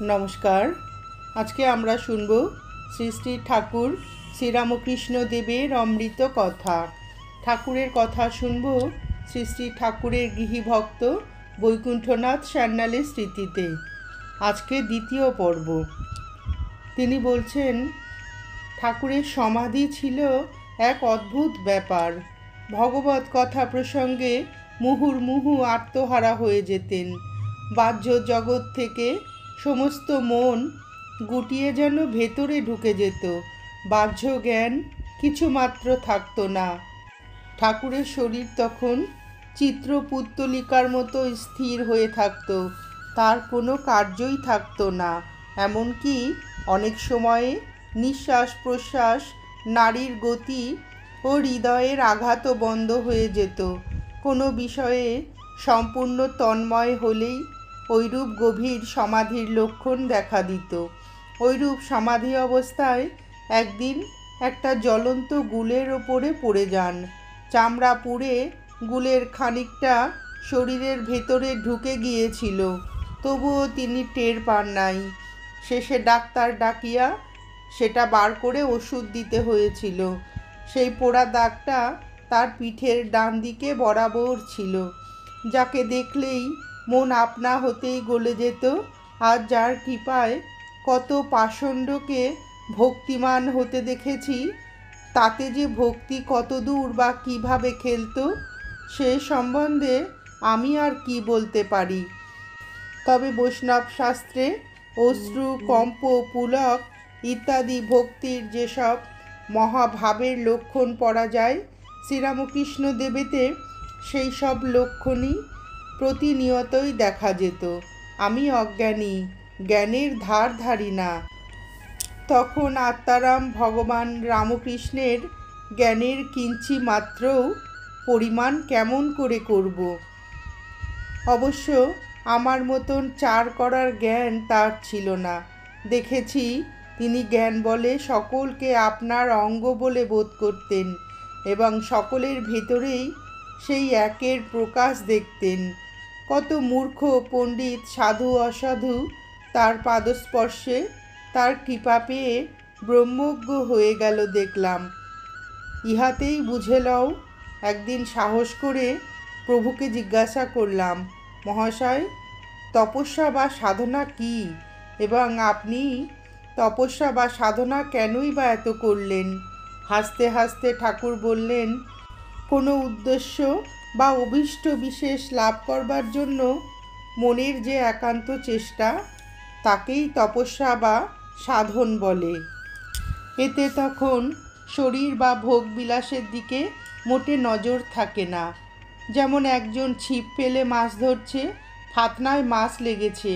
নমস্কার। আজকে আমরা শুনব শ্রী শ্রী ঠাকুর শ্রীরামকৃষ্ণ দেবের অমৃত কথা। ঠাকুরের কথা শুনব শ্রী শ্রী ঠাকুরের গৃহীভক্ত বৈকুণ্ঠনাথ সান্যালের স্মৃতিতে। আজকে দ্বিতীয় পর্ব। তিনি বলছেন, ঠাকুরের সমাধি ছিল এক অদ্ভুত ব্যাপার। ভগবত কথা প্রসঙ্গে মুহুর্মুহু আত্মহারা হয়ে যেতেন। বাহ্য জগৎ থেকে সমস্ত মন গুটিয়ে যেন ভেতরে ঢুকে যেত। বাহ্য জ্ঞান কিছুমাত্র থাকতো না। ঠাকুরের শরীর তখন চিত্রপুত্তলিকার মতো স্থির হয়ে থাকতো। তার কোনো কার্যই থাকতো না। এমনকি অনেক সময়ে নিঃশ্বাস প্রশ্বাস, নাড়ির গতি ও হৃদয়ের আঘাতও বন্ধ হয়ে যেত। কোনো বিষয়ে সম্পূর্ণ তন্ময় হলেই ঐরূপ গভীর সমাধির লক্ষণ দেখা দিত। ঐরূপ সমাধি অবস্থায় একদিন একটা জ্বলন্ত গুলের ওপরে পড়ে যান। চামড়া পুড়ে গুলের খানিকটা শরীরের ভেতরে ঢুকে গিয়েছিল, তবুও তিনি টের পান নাই। শেষে ডাক্তার ডাকিয়া সেটা বার করে ওষুধ দিতে হয়েছিল। সেই পোড়া দাগটা তার পিঠের ডান দিকে বরাবর ছিল, যাকে দেখলেই মন আপনা হতেই গলে যেত। আর যার কৃপায় কত পাষণ্ডকে ভক্তিমান হতে দেখেছি, তাতে যে ভক্তি কত দূর বা কিভাবে খেলতো সে সম্বন্ধে আমি আর কি বলতে পারি। তবে বৈষ্ণব শাস্ত্রে অশ্রু, কম্প, পুলক ইত্যাদি ভক্তির যেসব মহাভাবের লক্ষণ পড়া যায়, শ্রীরামকৃষ্ণ দেবেতে সেই সব লক্ষণই প্রতিনিয়তই দেখা যেত। আমি অজ্ঞানী, জ্ঞানের ধার ধারি না। তখন আত্মারাম ভগবান রামকৃষ্ণের জ্ঞানের কিঞ্চি মাত্রও পরিমাণ কেমন করে করব। অবশ্য আমার মতন চার করার জ্ঞান তার ছিল না। দেখেছি তিনি জ্ঞান বলে সকলকে আপনার অঙ্গ বলে বোধ করতেন এবং সকলের ভেতরেই সেই একের প্রকাশ দেখতেন। কত মূর্খ পণ্ডিত, সাধু অসাধু তার পাদস্পর্শে তার কৃপা পেয়ে ব্রহ্মজ্ঞ হয়ে গেল দেখলাম। ইহাতেই বুঝে লও। একদিন সাহস করে প্রভুকে জিজ্ঞাসা করলাম, মহাশয়, তপস্যা বা সাধনা কি, এবং আপনি তপস্যা বা সাধনা কেনই বা এত করলেন? হাসতে হাসতে ঠাকুর বললেন, কোনো উদ্দেশ্য বা অভীষ্ট বিশেষ লাভ করবার জন্য মনের যে একান্ত চেষ্টা, তাকেই তপস্যা বা সাধন বলে। এতে তখন শরীর বা ভোগ বিলাসের দিকে মোটে নজর থাকে না। যেমন একজন ছিপ ফেলে মাছ ধরছে, ফাতনায় মাছ লেগেছে,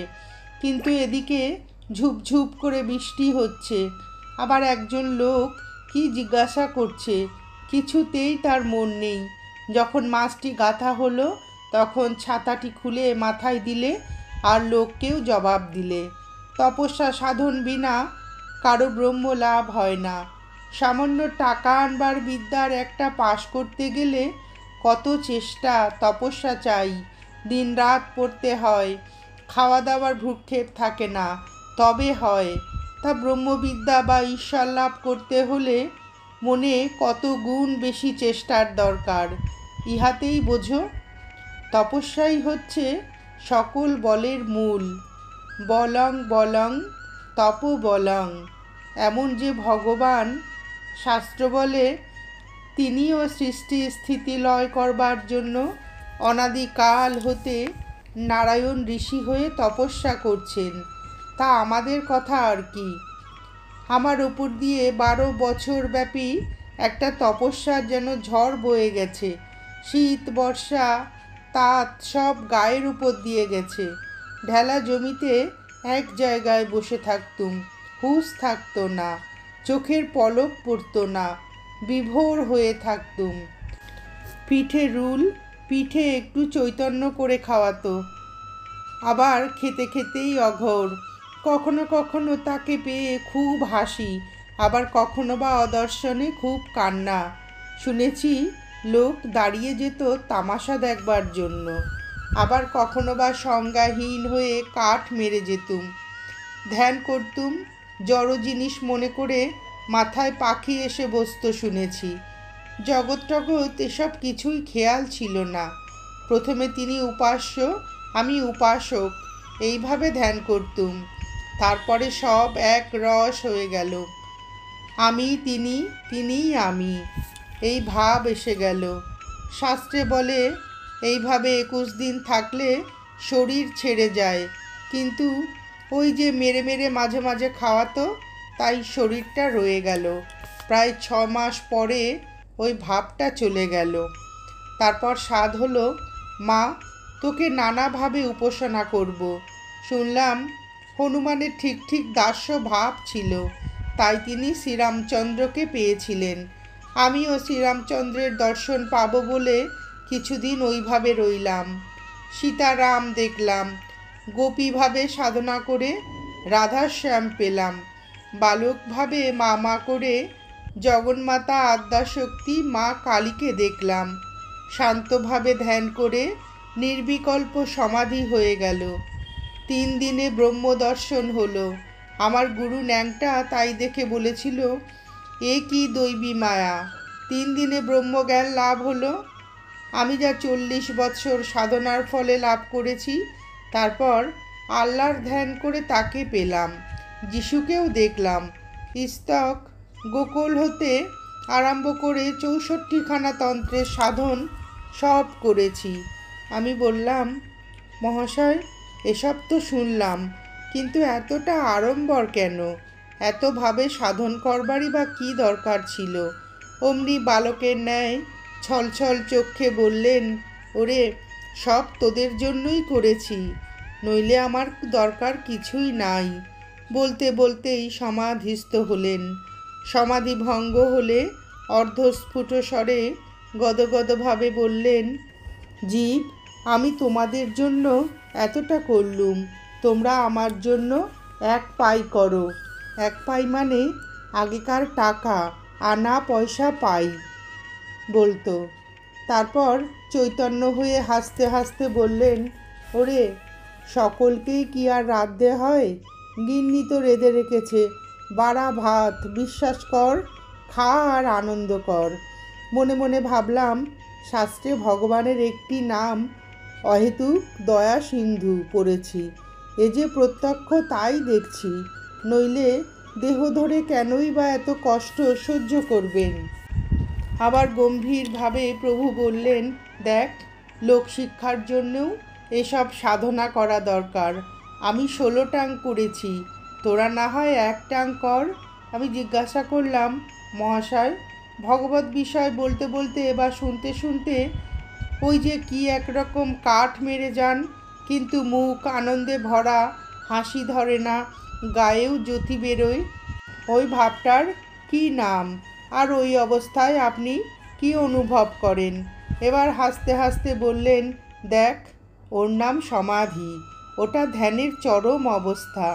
কিন্তু এদিকে ঝুপঝুপ করে বৃষ্টি হচ্ছে। আবার একজন লোক কি জিজ্ঞাসা করছে, কিছুতেই তার মন নেই। যখন মাছটি গাঁথা হলো, তখন ছাতাটি খুলে মাথায় দিলে আর লোককেও জবাব দিলে। তপস্যা সাধন বিনা কারো ব্রহ্ম লাভ হয় না। সামান্য টাকা আনবার বিদ্যার একটা পাশ করতে গেলে কত চেষ্টা, তপস্যা চাই। দিন রাত পড়তে হয়, খাওয়া দাওয়ার ভ্রুক্ষেপ থাকে না, তবে হয়। তা ব্রহ্মবিদ্যা বা ঈশ্বর লাভ করতে হলে মনে কত গুণ বেশি চেষ্টার দরকার। ইহাতেই বোঝো, তপস্যাই হচ্ছে সকল বলের মূল। বলং বলং তপোবলং। এমন যে ভগবান, শাস্ত্র বলে তিনিও সৃষ্টি স্থিতি লয় করবার জন্য অনাদিকাল হতে নারায়ণ ঋষি হয়ে তপস্যা করছেন। তা আমাদের কথা আর কি। আমার ওপর দিয়ে 12 বছর ব্যাপী একটা তপস্যার যেন ঝড় বয়ে গেছে। শীত, বর্ষা, তাত সব গায়ের উপর দিয়ে গেছে। ঢেলা জমিতে এক জায়গায় বসে থাকতুম, হুঁশ থাকতো না, চোখের পলক পড়তো না, বিভোর হয়ে থাকতুম। পিঠে রুল, পিঠে একটু চৈতন্য করে খাওয়াতো, আবার খেতে খেতেই অঘোর। কখনো কখনো তাকে পেয়ে খুব হাসি, আবার কখনো বা অদর্শনে খুব কান্না। শুনেছি লোক দাঁড়িয়ে যেত তামাশা দেখবার জন্য, আবার কখনো বা সংজ্ঞাহীন হয়ে কাঠ মেরে যেতুম। ধ্যান করতুম, জড় জিনিস মনে করে মাথায় পাখি এসে বসত শুনেছি। জগৎ টগৎ এসব কিছুই খেয়াল ছিল না। প্রথমে তিনি উপাস্য, আমি উপাসক, এইভাবে ধ্যান করতুম। তারপরে সব এক রস হয়ে গেল। আমি তিনি, তিনিই আমি, এই ভাব এসে গেল। শাস্ত্রে বলে এইভাবে 21 দিন থাকলে শরীর ছেড়ে যায়, কিন্তু ওই যে মেরে মেরে মাঝে মাঝে খাওয়াতো, তাই শরীরটা রয়ে গেল। প্রায় 6 মাস পরে ওই ভাবটা চলে গেল। তারপর সাধ হলো, মা তোকে নানাভাবে উপাসনা করব। শুনলাম হনুমানের ঠিক ঠিক দাস্য ভাব ছিল, তাই তিনি শ্রীরামচন্দ্রকে পেয়েছিলেন। আমিও শ্রীরামচন্দ্রের দর্শন পাবো বলে কিছুদিন ওইভাবে রইলাম। সীতারাম দেখলাম, গোপীভাবে সাধনা করে রাধার শ্যাম পেলাম। বালকভাবে মা মা করে জগন্মাতা আদ্যাশক্তি মা কালীকে দেখলাম। শান্তভাবে ধ্যান করে নির্বিকল্প সমাধি হয়ে গেল। 3 দিনে ব্রহ্মদর্শন হলো। আমার গুরু ন্যাংটা তাই দেখে বলেছিল, এ কি দৈবী মায়া, 3 দিনে ব্রহ্মজ্ঞান লাভ হলো। আমি যা 40 বৎসর সাধনার ফলে লাভ করেছি, তারপর আল্লাহর ধ্যান করে তাকে পেলাম। যিশুকেও দেখলাম। ইস্তক গোকুল হতে আরম্ভ করে 64খানা তন্ত্রের সাধন সব করেছি। আমি বললাম, মহাশয় এসব তো শুনলাম, কিন্তু এতটা আড়ম্বর কেন? এতভাবে সাধন করবারই বা কী দরকার ছিল? অমনি বালকের ন্যায় ছলছল চোখে বললেন, ওরে সব তোদের জন্যই করেছি, নইলে আমার দরকার কিছুই নাই। বলতে বলতেই সমাধিস্থ হলেন। সমাধি ভঙ্গ হলে অর্ধস্ফুট স্বরে গদগদভাবে বললেন, জীব আমি তোমাদের জন্য এতটা করলুম, তোমরা আমার জন্য 1 পাই করো। 1 পাই মানে আগেকার টাকা, আনা পয়সা পাই বলতো। তারপর চৈতন্য হয়ে হাসতে হাসতে বললেন, ওরে সকলকেই কি আর রাঁধতে হয়? গিন্নি তো রেঁধে রেখেছে, বাড়া ভাত, বিশ্বাস কর, খা আর আনন্দ কর। মনে মনে ভাবলাম, শাস্ত্রে ভগবানের একটি নাম অহেতুক দয়া সিন্ধু পড়েছি, এ যে প্রত্যক্ষ তাই দেখছি, নইলে দেহ ধরে কেনই বা এত কষ্ট সহ্য করবেন? আবার গম্ভীরভাবে প্রভু বললেন, দেখ লোকশিক্ষার জন্যও এসব সাধনা করা দরকার। আমি 16 টাং করেছি, তোরা না হয় 1 টাং কর। আমি জিজ্ঞাসা করলাম, মহাশয় ভগবত বিষয় বলতে বলতে বা শুনতে শুনতে ওই যে কি একরকম কাঠ মেরে যান, কিন্তু মুখ আনন্দে ভরা, হাসি ধরে না, গায়েও জ্যোতি বেরোয়, ওই ভাবটার কি নাম? আর ওই অবস্থায় আপনি কি অনুভব করেন? এবার হাসতে হাসতে বললেন, দেখ ওর নাম সমাধি, ওটা ধ্যানের চরম অবস্থা।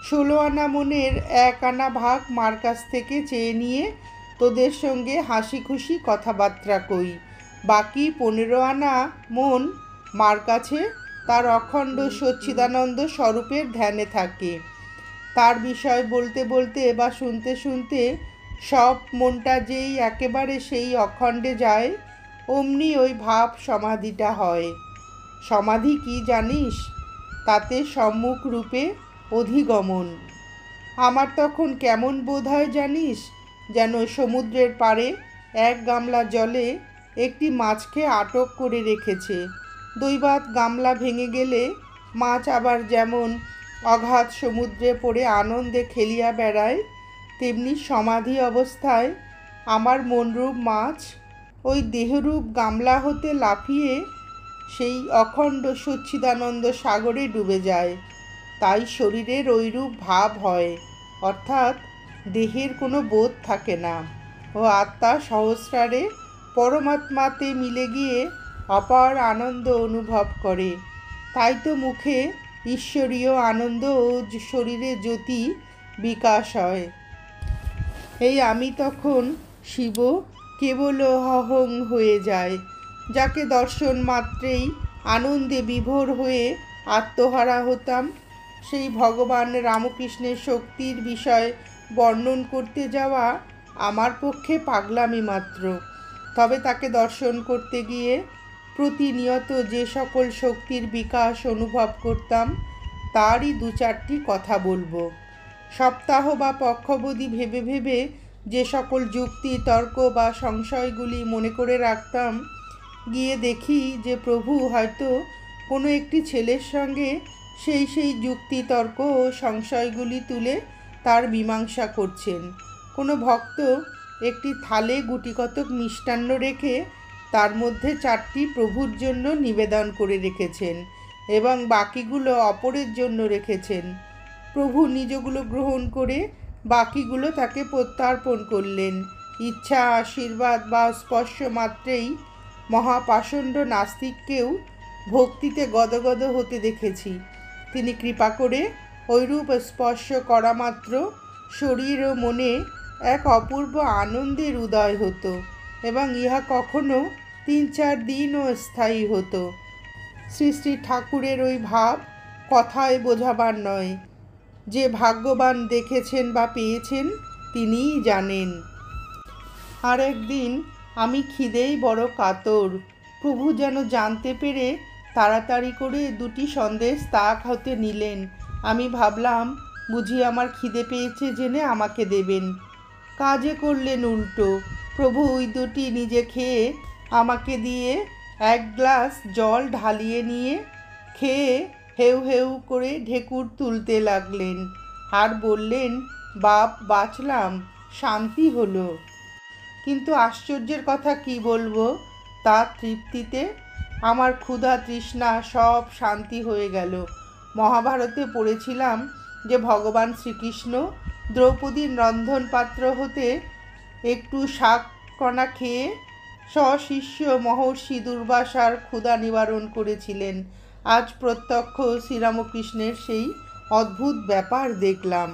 16 আনা মনের 1 আনা ভাগ মার কাছ থেকে চেয়ে নিয়ে তোদের সঙ্গে হাসি খুশি কথাবার্তা কই, বাকি 15 আনা মন মার কাছে তার অখণ্ড সচ্চিদানন্দ স্বরূপের ধ্যানে থাকে। তার বিষয় বলতে বলতে বা শুনতে শুনতে সব মনটা যেই একেবারে সেই অখণ্ডে যায়, অমনি ওই ভাব সমাধিটা হয়। সমাধি কি জানিস? তাতে সম্মুখ রূপে অধিগমন। আমার তখন কেমন বোধ হয় জানিস? যেন সমুদ্রের পাড়ে 1 গামলা জলে একটি মাছকে আটক করে রেখেছে। দৈবাত গামলা ভেঙে গেলে মাছ আবার যেমন অগাধ সমুদ্রে পড়ে আনন্দে খেলিয়া বেড়ায়, তেমনি সমাধি অবস্থায় আমার মনরূপ মাছ ওই দেহরূপ গামলা হতে লাফিয়ে সেই অখণ্ড সচ্চিদানন্দ সাগরে ডুবে যায়। তাই শরীরের ওইরূপ ভাব হয়, অর্থাৎ দেহের কোনো বোধ থাকে না, ও আত্মা সহস্রারে পরমাত্মাতে মিলে গিয়ে অপার আনন্দ অনুভব করে। তাই তো মুখে ঈশ্বরীয় আনন্দ ও শরীরে জ্যোতি বিকাশ হয়। এই আমি তখন শিব কেবল অহং হয়ে যায়, যাকে দর্শন মাত্রেই আনন্দে বিভোর হয়ে আত্মহারা হতাম, সেই ভগবান রামকৃষ্ণের শক্তির বিষয় বর্ণন করতে যাওয়া আমার পক্ষে পাগলামি মাত্র। তবে তাকে দর্শন করতে গিয়ে প্রতিনিয়ত যে সকল শক্তির বিকাশ অনুভব করতাম তারই দু চারটি কথা বলবো। সপ্তাহ বা পক্ষাবধি ভেবে ভেবে যে সকল যুক্তি তর্ক বা সংশয়গুলি মনে করে রাখতাম, গিয়ে দেখি যে প্রভু হয়তো কোনো একটি ছেলের সঙ্গে সেই যুক্তি তর্ক ও সংশয়গুলি তুলে তার মীমাংসা করছেন। কোনো ভক্ত একটি থালে গুটিকতক মিষ্টান্ন রেখে তার মধ্যে 4টি প্রভুর জন্য নিবেদন করে রেখেছেন এবং বাকিগুলো অপরের জন্য রেখেছেন। প্রভু নিজগুলো গ্রহণ করে বাকিগুলো তাকে প্রত্যর্পণ করলেন। ইচ্ছা, আশীর্বাদ বা স্পর্শ মাত্রেই মহাপাষণ্ড নাস্তিককেও ভক্তিতে গদগদ হতে দেখেছি। তিনি কৃপা করে ঐরূপ স্পর্শ করা মাত্র শরীর ও মনে এক অপূর্ব আনন্দের উদয় হতো এবং ইহা কখনো 3-4 দিনও স্থায়ী হতো। শ্রী শ্রী ঠাকুরের ওই ভাব কথায় বোঝাবার নয়। যে ভাগ্যবান দেখেছেন বা পেয়েছেন তিনিই জানেন। আর একদিন আমি খিদেই বড় কাতর। প্রভু যেন জানতে পেরে তাড়াতাড়ি করে 2টি সন্দেশ তাক হতে নিলেন। আমি ভাবলাম বুঝি আমার খিদে পেয়েছে জেনে আমাকে দেবেন। কাজে করলেন উল্টো। প্রভু ওই 2টি নিজে খেয়ে আমাকে দিয়ে 1 গ্লাস জল ঢালিয়ে নিয়ে খেয়ে হেউ হেউ করে ঢেকুর তুলতে লাগলেন আর বললেন, বাপ বাঁচলাম, শান্তি হলো। কিন্তু আশ্চর্যের কথা কি বলবো, তার তৃপ্তিতে আমার ক্ষুধা তৃষ্ণা সব শান্তি হয়ে গেল। মহাভারতে পড়েছিলাম যে ভগবান শ্রীকৃষ্ণ দ্রৌপদীর রন্ধন পাত্র হতে একটু শাক কণা খেয়ে সশিষ্য মহর্ষি দুর্বাসার ক্ষুধা নিবারণ করেছিলেন। আজ প্রত্যক্ষ শ্রীরামকৃষ্ণের সেই অদ্ভুত ব্যাপার দেখলাম।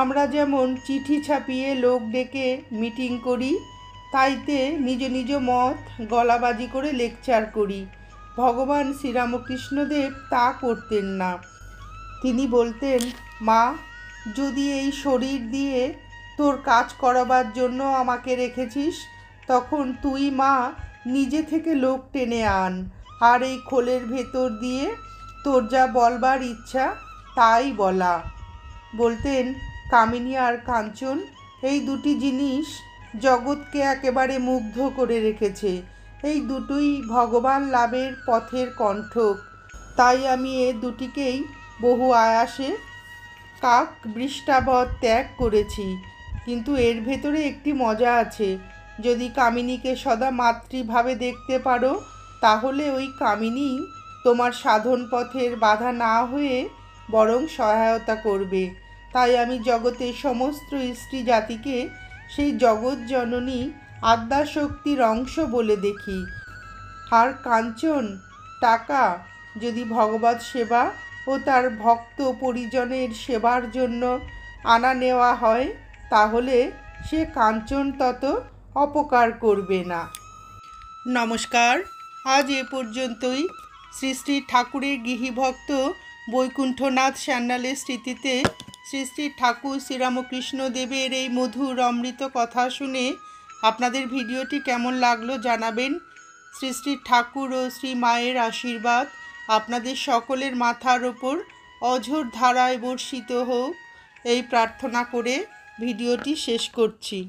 আমরা যেমন চিঠি ছাপিয়ে লোক ডেকে মিটিং করি, তাইতে নিজ নিজ মত গলাবাজি করে লেকচার করি। ভগবান শ্রীরামকৃষ্ণদেব তা করতেন না। তিনি বলতেন, মা, যদি এই শরীর দিয়ে তোর কাজ করাবার জন্য আমাকে রেখেছিস, তখন তুই মা নিজে থেকে লোক টেনে আন, আর এই খোলের ভেতর দিয়ে তোর যা বলবার ইচ্ছা তাই বলা। বলতেন, কামিনী আর কাঞ্চন এই 2টি জিনিস জগৎকে একেবারে মুগ্ধ করে রেখেছে। এই দুটোই ভগবান লাভের পথের কণ্ঠক। তাই আমি এ 2টিকেই বহু আয়াসে কাক বৃষ্টাবৎ ত্যাগ করেছি। কিন্তু এর ভেতরে একটি মজা আছে। যদি কামিনীকে সদা মাতৃভাবে দেখতে পারো, তাহলে ওই কামিনী তোমার সাধন পথের বাধা না হয়ে বরং সহায়তা করবে। তাই আমি জগতের সমস্ত স্ত্রী জাতিকে সেই জগৎ জননী আদ্যাশক্তির অংশ বলে দেখি। আর কাঞ্চন, টাকা যদি ভগবৎ সেবা ও তার ভক্ত পরিজনের সেবার জন্য আনা নেওয়া হয়, তাহলে সে কাঞ্চন তত অপকার করবে না। নমস্কার, আজ এ পর্যন্তই। শ্রী শ্রী ঠাকুরের গৃহীভক্ত বৈকুণ্ঠনাথ সান্যালের স্মৃতিতে শ্রী শ্রী ঠাকুর শ্রীরামকৃষ্ণ দেবের এই মধুর অমৃত কথা শুনে আপনাদের ভিডিওটি কেমন লাগলো জানাবেন। শ্রী শ্রী ঠাকুর ও শ্রী মায়ের আশীর্বাদ আপনাদের সকলের মাথার ওপর অঝোর ধারায় বর্ষিত হোক, এই প্রার্থনা করে ভিডিওটি শেষ করছি।